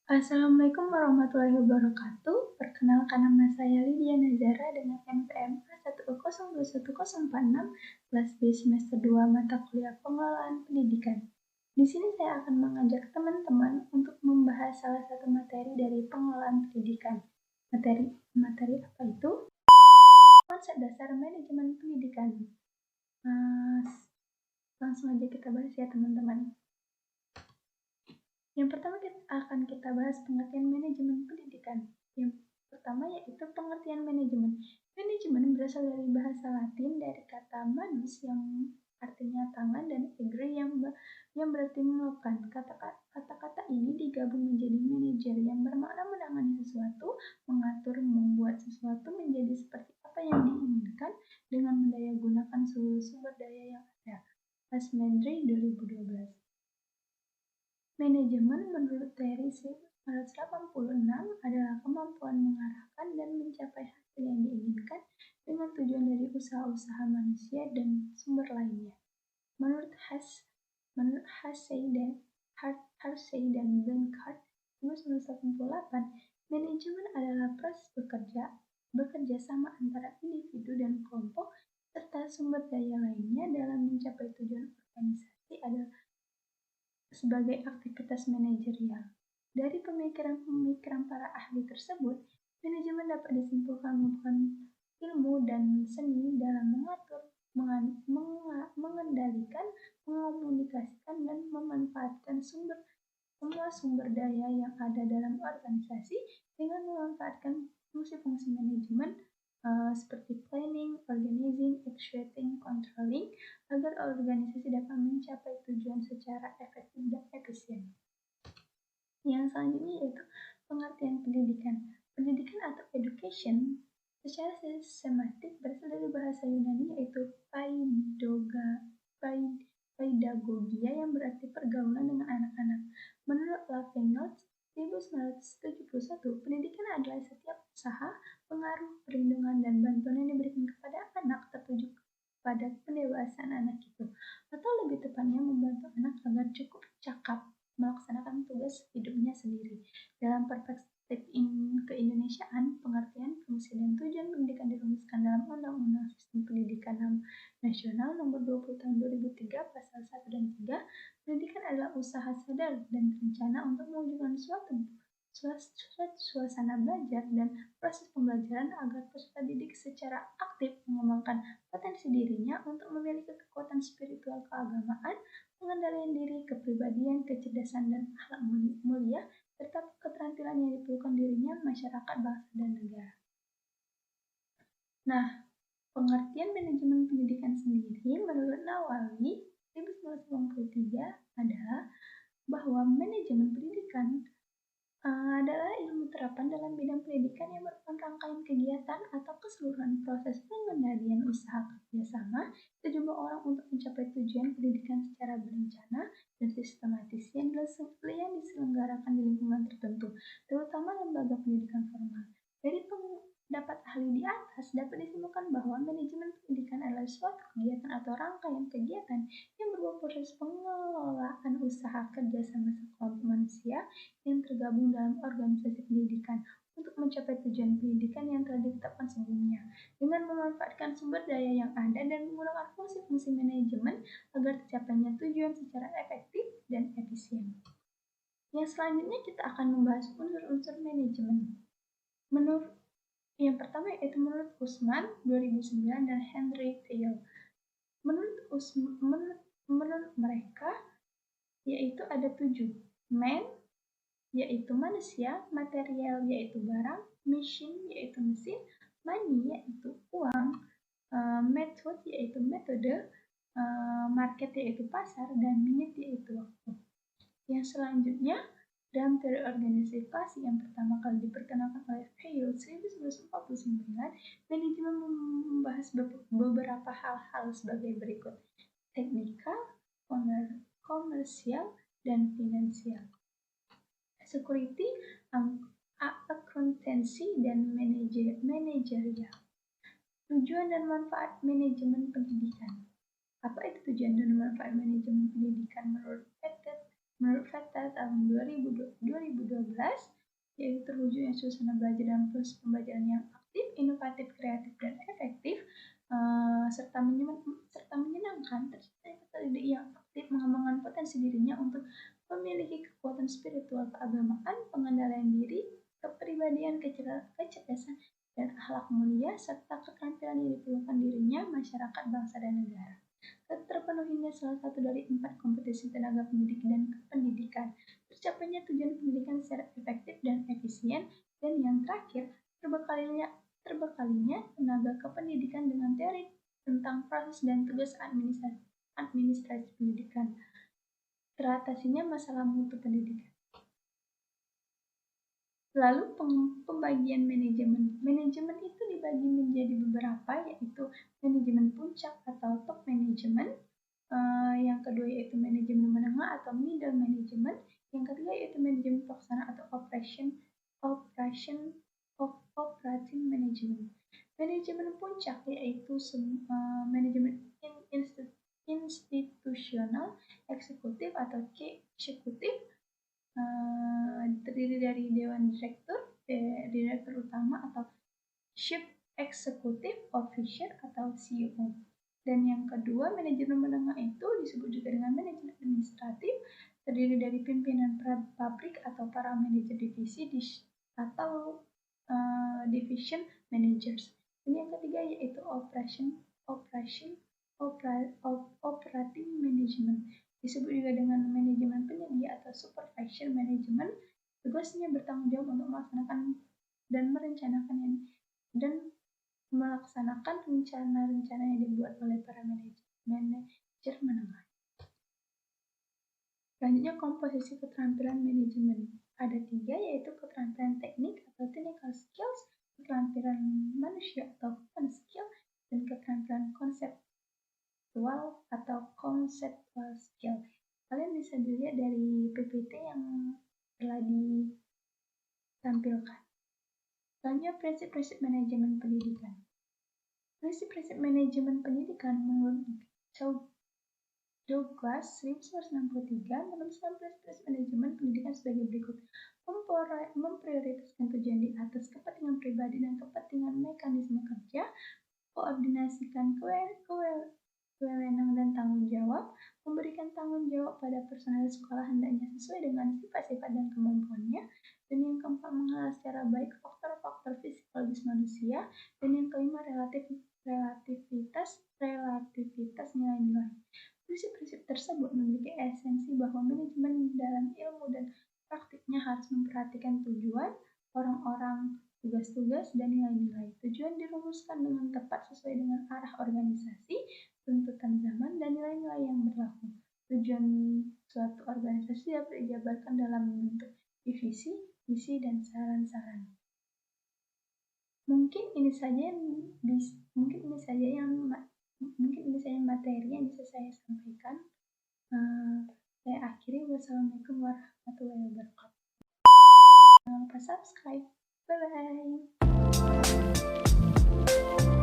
Assalamualaikum warahmatullahi wabarakatuh. Perkenalkan, nama saya Lydia Nazara dengan NPM A1002146 kelas B semester 2 mata kuliah Pengelolaan Pendidikan. Di sini saya akan mengajak teman-teman untuk membahas salah satu materi dari pengelolaan pendidikan. Materi apa itu? Konsep dasar manajemen pendidikan. Langsung aja kita bahas ya teman-teman. Yang pertama akan kita bahas pengertian manajemen pendidikan. Yang pertama yaitu pengertian manajemen. Manajemen berasal dari bahasa Latin dari kata manus yang artinya tangan dan egre yang berarti melakukan. Kata-kata ini digabung menjadi manajer yang bermakna menangani sesuatu, mengatur, membuat sesuatu menjadi seperti apa yang diinginkan dengan mendaya gunakan seluruh sumber daya yang ada. Asmendri 2012. Manajemen menurut teori 1986 adalah kemampuan mengarahkan dan mencapai hasil yang diinginkan dengan tujuan dari usaha-usaha manusia dan sumber lainnya. Menurut Harsey dan Blanchard 1988, manajemen adalah proses bekerja sama antara individu dan kelompok serta sumber daya lainnya dalam mencapai tujuan organisasi adalah sebagai aktivitas manajerial. Dari pemikiran para ahli tersebut, manajemen dapat disimpulkan merupakan ilmu dan seni dalam mengatur, mengendalikan, mengomunikasikan, dan memanfaatkan semua sumber daya yang ada dalam organisasi dengan memanfaatkan fungsi-fungsi manajemen seperti planning, organizing, executing, controlling, agar organisasi dapat mencapai tujuan secara efektif dan efisien. Yang selanjutnya yaitu pengertian pendidikan. Pendidikan atau education secara sistematik berasal dari bahasa Yunani yaitu paidagogia yang berarti pergaulan dengan anak-anak. Menurut Lavenoz 1971, pendidikan adalah setiap usaha, pengaruh, perlindungan, dan bantuan yang diberikan kepada anak tertuju pada pendewasaan anak itu, atau lebih tepatnya membantu anak agar cukup cakap melaksanakan tugas hidupnya sendiri. Dalam perspektif keindonesiaan, pengertian, fungsi, dan tujuan pendidikan dirumuskan dalam Undang-Undang Sistem Pendidikan Nasional Nomor 20 Tahun 2003 Pasal 1 dan 3. Pendidikan adalah usaha sadar dan terencana untuk mewujudkan suatu suasana belajar dan proses pembelajaran agar peserta didik secara aktif mengembangkan potensi dirinya untuk memiliki kekuatan spiritual keagamaan, pengendalian diri, kepribadian, kecerdasan, dan akhlak mulia, serta keterampilan yang diperlukan dirinya, masyarakat, bangsa, dan negara. Nah, pengertian manajemen pendidikan sendiri menurut Nawawi 1993 adalah bahwa manajemen pendidikan adalah ilmu terapan dalam bidang pendidikan yang merupakan rangkaian kegiatan atau keseluruhan proses pengendalian usaha kerjasama sejumlah orang untuk mencapai tujuan pendidikan secara berencana dan sistematis yang diselenggarakan di lingkungan tertentu, terutama lembaga pendidikan formal. Dari pendapat ahli di atas dapat disimpulkan bahwa manajemen pendidikan adalah suatu kegiatan atau rangkaian kegiatan yang berupa proses pengelolaan usaha kerjasama sekelompok manusia yang tergabung dalam organisasi pendidikan untuk mencapai tujuan pendidikan yang telah ditetapkan sebelumnya dengan memanfaatkan sumber daya yang ada dan menggunakan fungsi-fungsi manajemen agar tercapainya tujuan secara efektif dan efisien. Yang selanjutnya kita akan membahas unsur-unsur manajemen. Yang pertama yaitu menurut Usman 2009 dan Henry Thiel. Menurut mereka yaitu ada 7. Man yaitu manusia, material yaitu barang, machine yaitu mesin, money yaitu uang, method yaitu metode, market yaitu pasar, dan minute yaitu waktu. Yang selanjutnya dalam teori organisasi yang pertama kali diperkenalkan oleh Thiel 1949, manajemen membahas beberapa hal-hal sebagai berikut: teknikal, komersial, dan finansial, security, accountancy, dan manajerial. Tujuan dan manfaat manajemen pendidikan. Apa itu tujuan dan manfaat manajemen pendidikan menurut Menurut fakta tahun 2012, yaitu terwujudnya suasana belajar dan proses pembelajaran yang aktif, inovatif, kreatif, dan efektif, serta menyenangkan, terciptanya peserta didik yang aktif mengembangkan potensi dirinya untuk memiliki kekuatan spiritual keagamaan, pengendalian diri, kepribadian, kecerdasan, dan akhlak mulia, serta keterampilan yang diperlukan dirinya, masyarakat, bangsa, dan negara. Terpenuhinya salah satu dari 4 kompetensi tenaga pendidik dan kependidikan, tercapainya tujuan pendidikan secara efektif dan efisien, dan yang terakhir, terbekalinya tenaga kependidikan dengan teori tentang proses dan tugas administrasi pendidikan, teratasinya masalah mutu pendidikan. Lalu pembagian manajemen. Manajemen itu dibagi menjadi beberapa, yaitu manajemen puncak atau top management, yang kedua yaitu manajemen menengah atau middle management, yang ketiga yaitu manajemen pelaksana atau operating management. Manajemen puncak yaitu manajemen institusional, eksekutif atau key eksekutif, terdiri dari dewan direktur utama atau chief executive officer atau CEO. Dan yang kedua, manajemen menengah itu disebut juga dengan manajemen administratif, terdiri dari pimpinan pabrik atau para manajer divisi atau division managers. Dan yang ketiga yaitu operating management, disebut juga dengan manajemen penyedia atau supervision management. Tugasnya bertanggung jawab untuk melaksanakan dan melaksanakan rencana-rencana yang dibuat oleh para manajer menengah. Selanjutnya, komposisi keterampilan manajemen. Ada 3, yaitu keterampilan teknik atau technical skills, keterampilan manusia atau human skill, dan keterampilan konseptual atau conceptual skill. Kalian bisa dilihat dari PPT yang telah ditampilkan. Selanjutnya, prinsip-prinsip manajemen pendidikan. Prinsip-prinsip manajemen pendidikan menurut Douglas 1963 menuliskan prinsip-prinsip manajemen pendidikan sebagai berikut. Memprioritaskan tujuan di atas kepentingan pribadi dan kepentingan mekanisme kerja, koordinasikan kewenangan dan tanggung jawab, memberikan tanggung jawab pada personel sekolah hendaknya sesuai dengan sifat-sifat dan kemampuannya, dan yang keempat, mengenal secara baik faktor-faktor psikologis manusia, dan yang kelima, relativitas nilai-nilai. Prinsip-prinsip tersebut memiliki esensi bahwa manajemen dalam ilmu dan praktiknya harus memperhatikan tujuan, orang-orang, tugas-tugas, dan nilai-nilai. Tujuan dirumuskan dengan tepat sesuai dengan arah organisasi, tuntutan zaman, dan nilai-nilai yang berlaku. Tujuan suatu organisasi dapat dijabarkan dalam bentuk divisi, misi, dan saran-saran. Mungkin ini saja materi yang bisa saya sampaikan. Saya akhiri. Wassalamualaikum warahmatullahi wabarakatuh. Jangan lupa subscribe. Bye bye.